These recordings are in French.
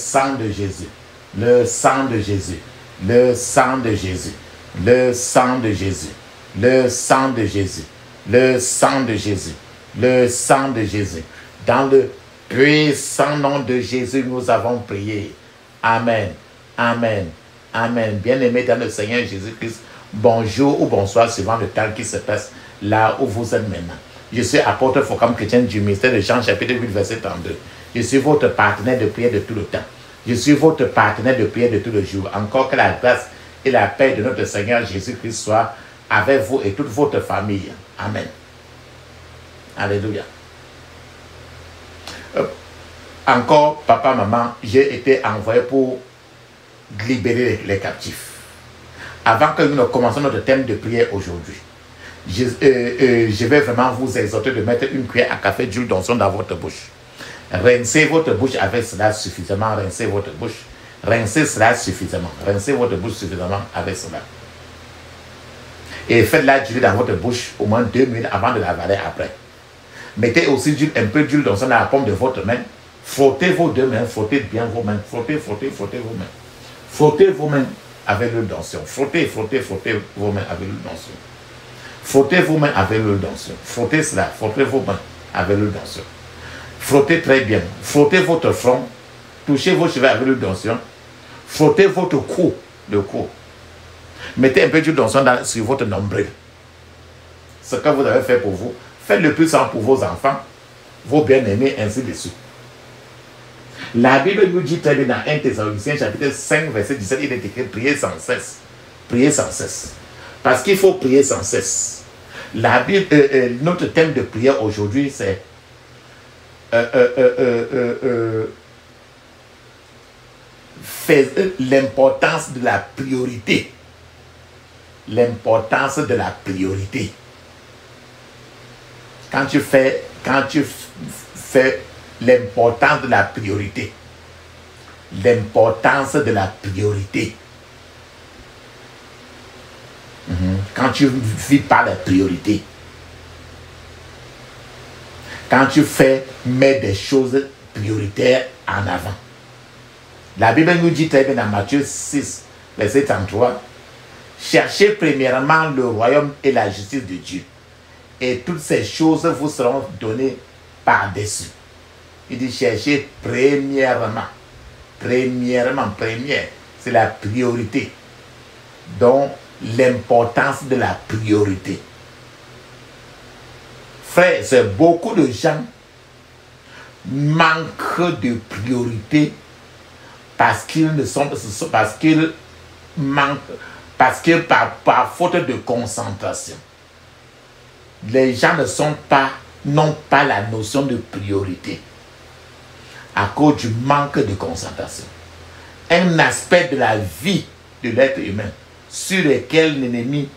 sang de Jésus, le sang de Jésus, le sang de Jésus, le sang de Jésus, le sang de Jésus, le sang de Jésus, le sang de Jésus. Dans le puissant nom de Jésus, nous avons prié. Amen, amen, amen. Bien-aimés dans le Seigneur Jésus-Christ, bonjour ou bonsoir suivant le temps qui se passe là où vous êtes maintenant. Je suis apôtre Focam chrétien du ministère de Jean chapitre 8 verset 32. Je suis votre partenaire de prière de tout le temps. Je suis votre partenaire de prière de tout le jour. Encore que la grâce et la paix de notre Seigneur Jésus-Christ soient avec vous et toute votre famille. Amen. Alléluia. Encore, papa, maman, j'ai été envoyé pour libérer les captifs. Avant que nous ne commencions notre thème de prière aujourd'hui, je vais vraiment vous exhorter de mettre une cuillère à café d'huile d'onction dans votre bouche. Rincez votre bouche avec cela suffisamment. Rincez votre bouche. Rincez cela suffisamment. Rincez votre bouche suffisamment avec cela. Et faites-la durer dans votre bouche au moins 2 minutes avant de l'avaler après. Mettez aussi un peu d'huile d'onction dans la paume de votre main. Frottez vos deux mains. Frottez bien vos mains. Frottez vos mains. Frottez vos mains avec l'huile d'onction. Frottez vos mains avec l'huile d'onction. Frottez vos mains avec l'huile d'onction. Frottez cela. Frottez vos mains avec l'huile d'onction. Frottez très bien. Frottez votre front. Touchez vos cheveux avec l'huile d'onction. Frottez votre cou. Le cou. Mettez un peu d'huile d'onction sur votre nombril. Ce que vous avez fait pour vous, faites le plus pour vos enfants, vos bien-aimés, ainsi de suite. La Bible nous dit très bien dans 1 Thessaloniciens chapitre 5 verset 17, il est écrit priez sans cesse. Priez sans cesse. Parce qu'il faut prier sans cesse. La Bible, notre thème de prière aujourd'hui, c'est l'importance de la priorité. L'importance de la priorité. Quand tu fais l'importance de la priorité. L'importance de la priorité. Quand tu vis par la priorité. Quand tu mets des choses prioritaires en avant. La Bible nous dit très bien dans Matthieu 6, verset 33, cherchez premièrement le royaume et la justice de Dieu. Et toutes ces choses vous seront données par-dessus. Il dit cherchez premièrement. Première, c'est la priorité. Donc, l'importance de la priorité. Frère, c'est beaucoup de gens manquent de priorité parce qu'ils ne sont par faute de concentration. Les gens n'ont pas la notion de priorité à cause du manque de concentration. Un aspect de la vie de l'être humain sur lequel l'ennemi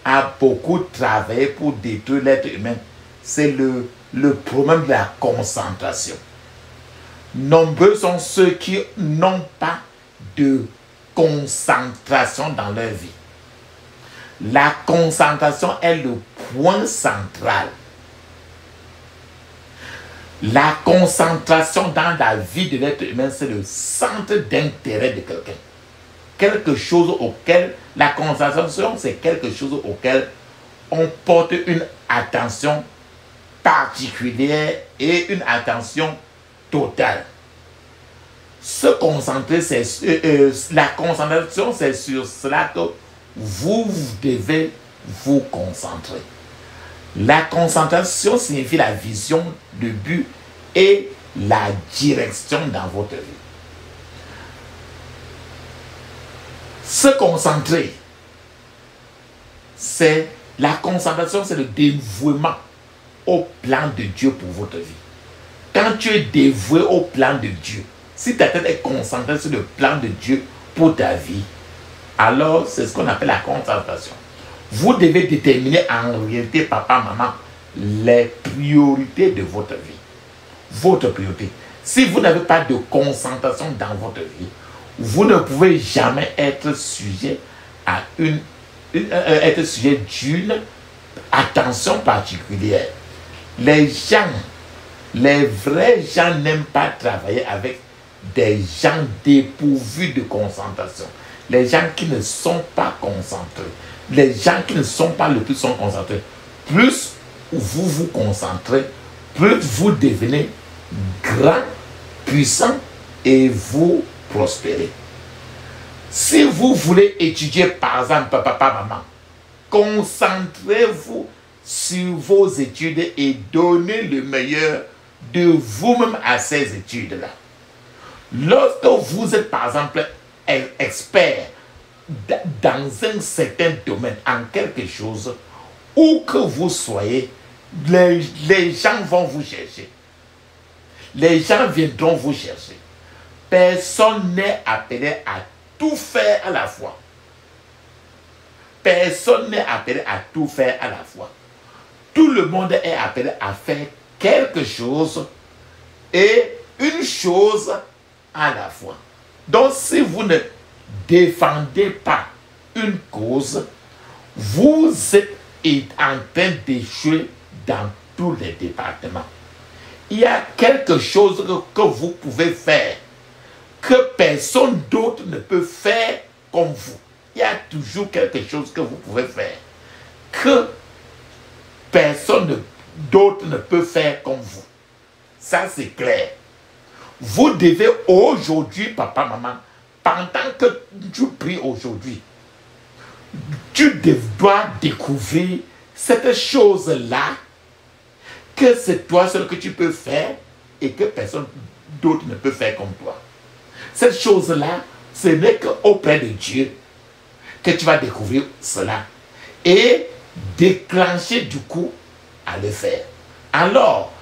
a beaucoup travaillé pour détruire l'être humain, c'est le problème de la concentration. Nombreux sont ceux qui n'ont pas de concentration dans leur vie. La concentration est le point central. La concentration dans la vie de l'être humain, c'est le centre d'intérêt de quelqu'un. Quelque chose auquel, la concentration, c'est quelque chose auquel on porte une attention particulière et une attention totale. Se concentrer, la concentration, c'est sur cela que vous devez vous concentrer. La concentration signifie la vision, le but et la direction dans votre vie. Se concentrer, c'est la concentration, c'est le dévouement au plan de Dieu pour votre vie. Quand tu es dévoué au plan de Dieu, si ta tête est concentrée sur le plan de Dieu pour ta vie, alors c'est ce qu'on appelle la concentration. Vous devez déterminer en réalité, papa, maman, les priorités de votre vie. Votre priorité. Si vous n'avez pas de concentration dans votre vie, vous ne pouvez jamais être sujet à être sujet d'une attention particulière. Les vrais gens n'aiment pas travailler avec des gens dépourvus de concentration. Les gens qui ne sont pas concentrés. Les gens qui ne sont pas le plus sont concentrés. Plus vous vous concentrez, plus vous devenez grand, puissant et vous prospérez. Si vous voulez étudier, par exemple, papa, maman, concentrez-vous sur vos études et donnez le meilleur de vous-même à ces études-là. Lorsque vous êtes, par exemple, expert dans un certain domaine, en quelque chose, où que vous soyez, les gens vont vous chercher. Les gens viendront vous chercher. Personne n'est appelé à tout faire à la fois. Personne n'est appelé à tout faire à la fois. Tout le monde est appelé à faire quelque chose et une chose à la fois. Donc si vous ne défendez pas une cause, vous êtes en train d'échouer dans tous les départements. Il y a quelque chose que vous pouvez faire que personne d'autre ne peut faire comme vous. Il y a toujours quelque chose que vous pouvez faire que personne d'autre ne peut faire comme vous. Ça, c'est clair. Vous devez aujourd'hui, papa, maman, pendant que tu pries aujourd'hui, tu dois découvrir cette chose-là que c'est toi seul que tu peux faire et que personne d'autre ne peut faire comme toi. Cette chose-là, ce n'est qu'auprès de Dieu que tu vas découvrir cela et déclencher du coup à le faire. Alors,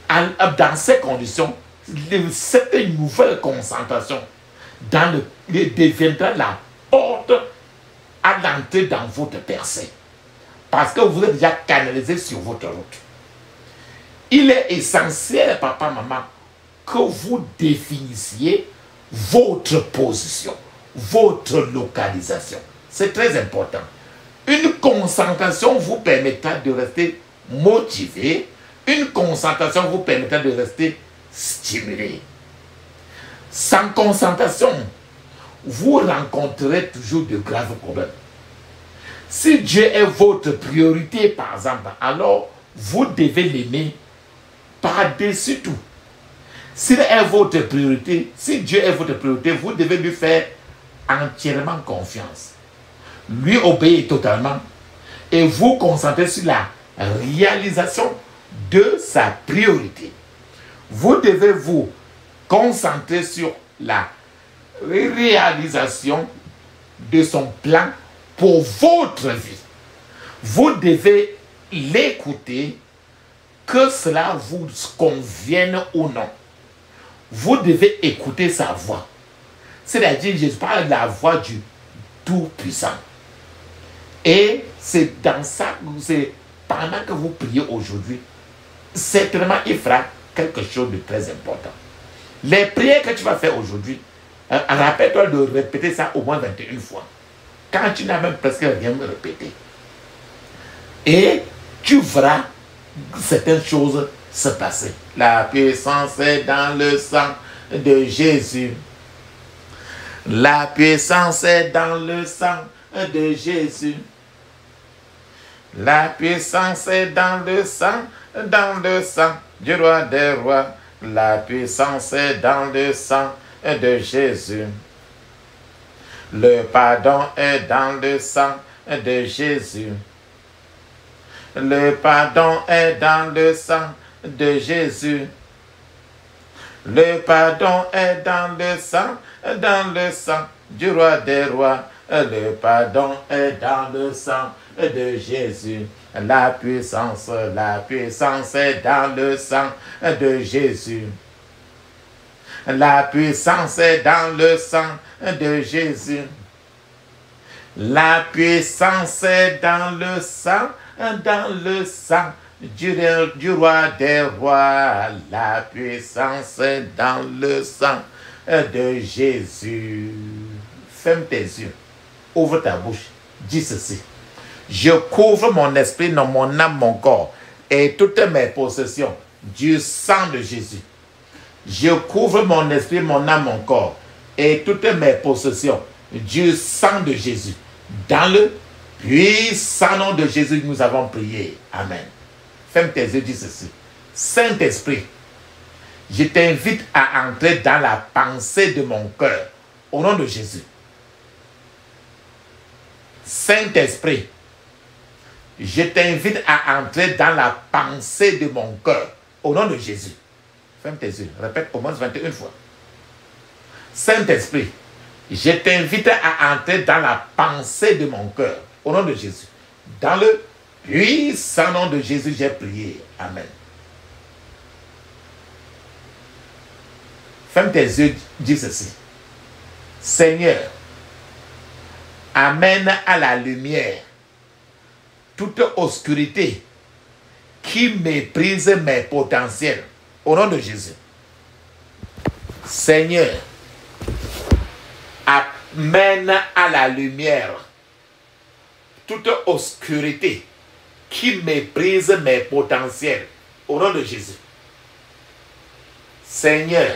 dans ces conditions, cette nouvelle concentration deviendra la porte à l'entrée dans votre percée. Parce que vous êtes déjà canalisé sur votre route. Il est essentiel, papa, maman, que vous définissiez votre position, votre localisation. C'est très important. Une concentration vous permettra de rester motivé. Une concentration vous permettra de rester stimulé. Sans concentration, vous rencontrerez toujours de graves problèmes. Si Dieu est votre priorité, par exemple, alors vous devez l'aimer par-dessus tout. S'il est votre priorité, si Dieu est votre priorité, vous devez lui faire entièrement confiance. Lui obéir totalement et vous concentrer sur la réalisation de sa priorité. Vous devez vous concentrer sur la réalisation de son plan pour votre vie. Vous devez l'écouter, que cela vous convienne ou non. Vous devez écouter sa voix. C'est-à-dire, je parle de la voix du Tout-Puissant. Et c'est dans ça, c'est pendant que vous priez aujourd'hui, certainement il fera quelque chose de très important. Les prières que tu vas faire aujourd'hui, rappelle-toi de répéter ça au moins 21 fois. Quand tu n'as même presque rien répété. Et tu verras certaines choses se passer. La puissance est dans le sang de Jésus. La puissance est dans le sang de Jésus. La puissance est dans le sang du roi des rois. La puissance est dans le sang de Jésus. Le pardon est dans le sang de Jésus. Le pardon est dans le sang de Jésus. Le pardon est dans le sang du roi des rois. Le pardon est dans le sang de Jésus. La puissance est dans le sang de Jésus. La puissance est dans le sang de Jésus. La puissance est dans le sang du roi des rois. La puissance est dans le sang de Jésus. Ferme tes yeux, ouvre ta bouche, dis ceci. Je couvre mon esprit, non, mon âme, mon corps et toutes mes possessions du sang de Jésus. Je couvre mon esprit, mon âme, mon corps et toutes mes possessions du sang de Jésus. Dans le puissant nom de Jésus, nous avons prié. Amen. Ferme tes yeux, dis ceci. Saint-Esprit, je t'invite à entrer dans la pensée de mon cœur. Au nom de Jésus. Saint-Esprit, je t'invite à entrer dans la pensée de mon cœur. Au nom de Jésus. Ferme tes yeux. Répète au moins 21 fois. Saint-Esprit, je t'invite à entrer dans la pensée de mon cœur. Au nom de Jésus. Dans le puissant nom de Jésus, j'ai prié. Amen. Ferme tes yeux, dis ceci. Seigneur, amène à la lumière toute obscurité qui méprise mes potentiels. Au nom de Jésus. Seigneur, amène à la lumière toute obscurité qui méprise mes potentiels. Au nom de Jésus. Seigneur,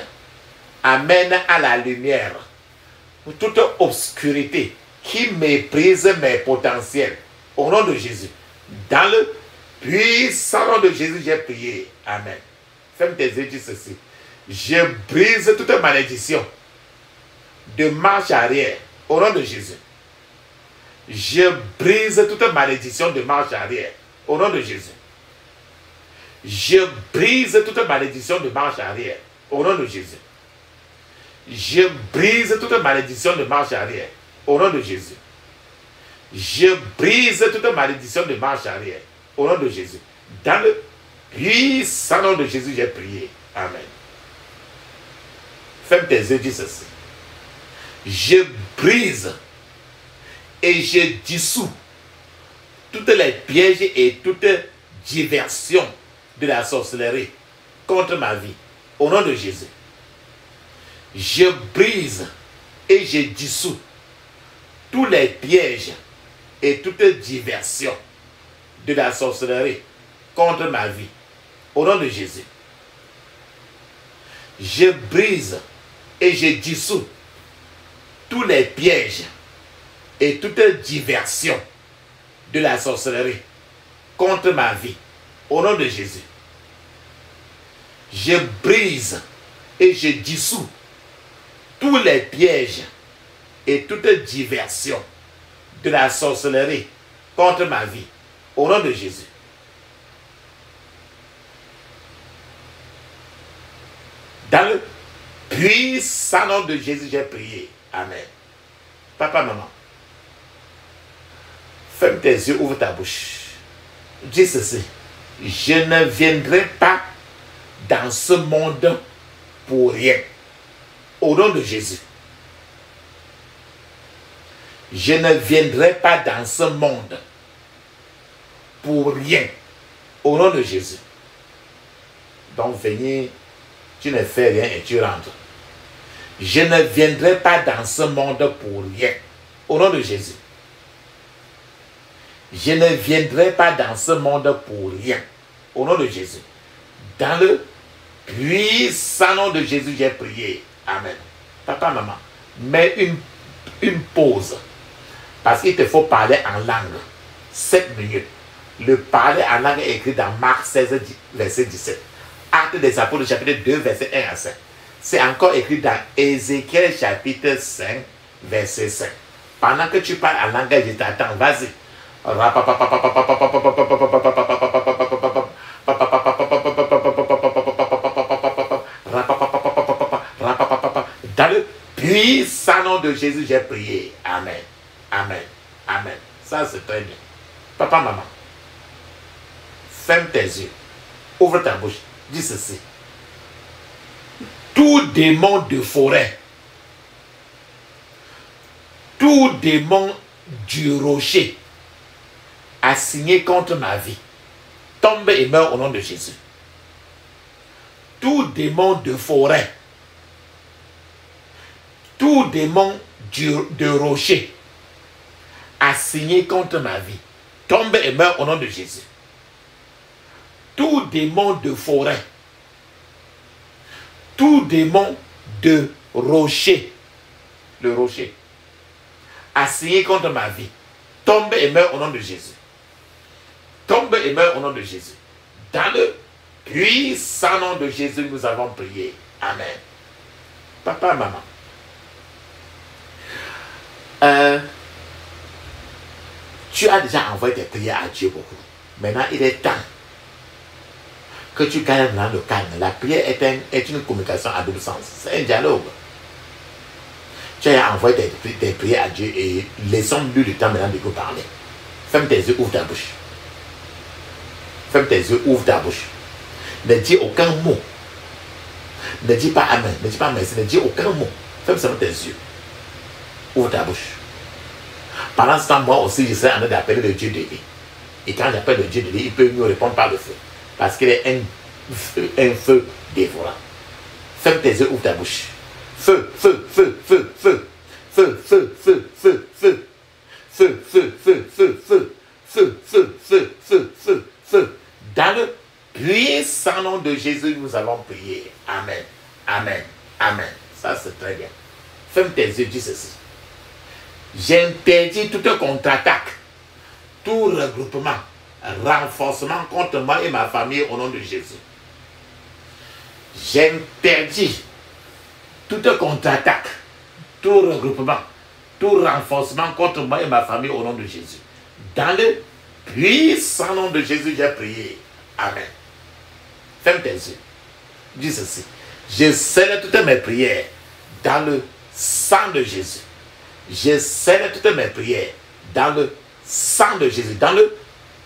amène à la lumière toute obscurité qui méprise mes potentiels. Au nom de Jésus. Dans le puissant nom de Jésus, j'ai prié. Amen. Ferme tes yeux, dis ceci. Je brise toute malédiction de marche arrière. Au nom de Jésus. Je brise toute malédiction de marche arrière. Au nom de Jésus. Je brise toute malédiction de marche arrière. Au nom de Jésus. Je brise toute malédiction de marche arrière. Au nom de Jésus. Je brise toute malédiction de marche arrière. Au nom de Jésus. Dans le puissant nom de Jésus, j'ai prié. Amen. Ferme tes yeux, dis ceci. Je brise et je dissous toutes les pièges et toutes diversions de la sorcellerie contre ma vie. Au nom de Jésus. Je brise et je dissous tous les pièges et toutes diversions de la sorcellerie contre ma vie. Au nom de Jésus. Je brise et je dissous tous les pièges et toutes diversions de la sorcellerie contre ma vie. Au nom de Jésus. Je brise et je dissous tous les pièges et toutes diversions de la sorcellerie contre ma vie. Au nom de Jésus. Dans le puissant nom de Jésus, j'ai prié. Amen. Papa, maman, ferme tes yeux, ouvre ta bouche. Dis ceci. Je ne viendrai pas dans ce monde pour rien. Au nom de Jésus. Je ne viendrai pas dans ce monde pour rien. Au nom de Jésus. Donc venez, tu ne fais rien et tu rentres. Je ne viendrai pas dans ce monde pour rien. Au nom de Jésus. Je ne viendrai pas dans ce monde pour rien. Au nom de Jésus. Dans le puissant nom de Jésus, j'ai prié. Amen. Papa, maman, mets une pause. Parce qu'il te faut parler en langue. 7 minutes. Le parler en langue est écrit dans Marc 16, verset 17. Actes des Apôtres, chapitre 2, verset 1 à 5. C'est encore écrit dans Ézéchiel, chapitre 5, verset 5. Pendant que tu parles en langue, je t'attends. Vas-y. Dans le puissant nom de Jésus, j'ai prié. Amen. Amen. Amen. Ça, c'est très bien. Papa, maman, ferme tes yeux. Ouvre ta bouche. Dis ceci. Tout démon de forêt, tout démon du rocher assigné contre ma vie, tombe et meurt au nom de Jésus. Tout démon de forêt, tout démon de rocher assigné contre ma vie, tombe et meurt au nom de Jésus. Tout démon de forêt, tout démon de rocher, le rocher, assigné contre ma vie, tombe et meurt au nom de Jésus. Tombe et meurt au nom de Jésus. Dans le puissant nom de Jésus, nous avons prié. Amen. Papa, maman. Tu as déjà envoyé tes prières à Dieu beaucoup. Maintenant, il est temps que tu gagnes dans le calme. La prière est une communication à double sens. C'est un dialogue. Tu as envoyé tes prières à Dieu et laissons-lui le temps maintenant de vous parler. Ferme tes yeux, ouvre ta bouche. Ferme tes yeux, ouvre ta bouche. Ne dis aucun mot. Ne dis pas amen, ne dis pas merci, ne dis aucun mot. Ferme seulement tes yeux. Ouvre ta bouche. Pendant ce temps, moi aussi, je serai en train d'appeler le Dieu de vie. Et quand j'appelle le Dieu de vie, il peut nous répondre par le feu. Parce qu'il est un feu dévorant. Ferme tes yeux, ouvre ta bouche. Feu, feu, feu, feu, feu. Feu, feu, feu, feu, feu. Feu, feu, feu, feu, feu. Feu, feu, feu, feu, feu, feu. Dans le puissant nom de Jésus, nous avons prié. Amen. Amen. Amen. Ça, c'est très bien. Ferme tes yeux, dis ceci. J'interdis toute contre-attaque, tout regroupement, renforcement contre moi et ma famille au nom de Jésus. J'interdis toute contre-attaque, tout regroupement, tout renforcement contre moi et ma famille au nom de Jésus. Dans le puissant nom de Jésus, j'ai prié. Amen. Ferme tes yeux. Dis ceci. Je scelle toutes mes prières dans le sang de Jésus. Je scelle toutes mes prières dans le sang de Jésus. Dans le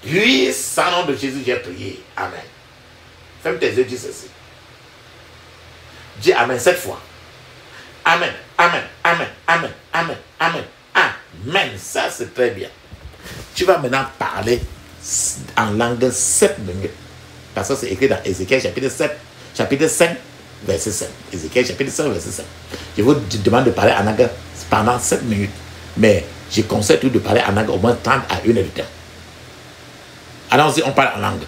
puissant nom de Jésus, j'ai prié. Amen. Ferme tes yeux, dis ceci. Dis Amen 7 fois. Amen, Amen, Amen, Amen, Amen, Amen, Amen. Ça, c'est très bien. Tu vas maintenant parler en langue 7 minutes. Parce que c'est écrit dans Ézéchiel chapitre 5, verset 5. Ézéchiel chapitre 5, verset 5. Je vous demande de parler en langue pendant 7 minutes. Mais je conseille tout de parler en langue au moins 30 à 1 heure de temps. Allons-y, on parle en langue.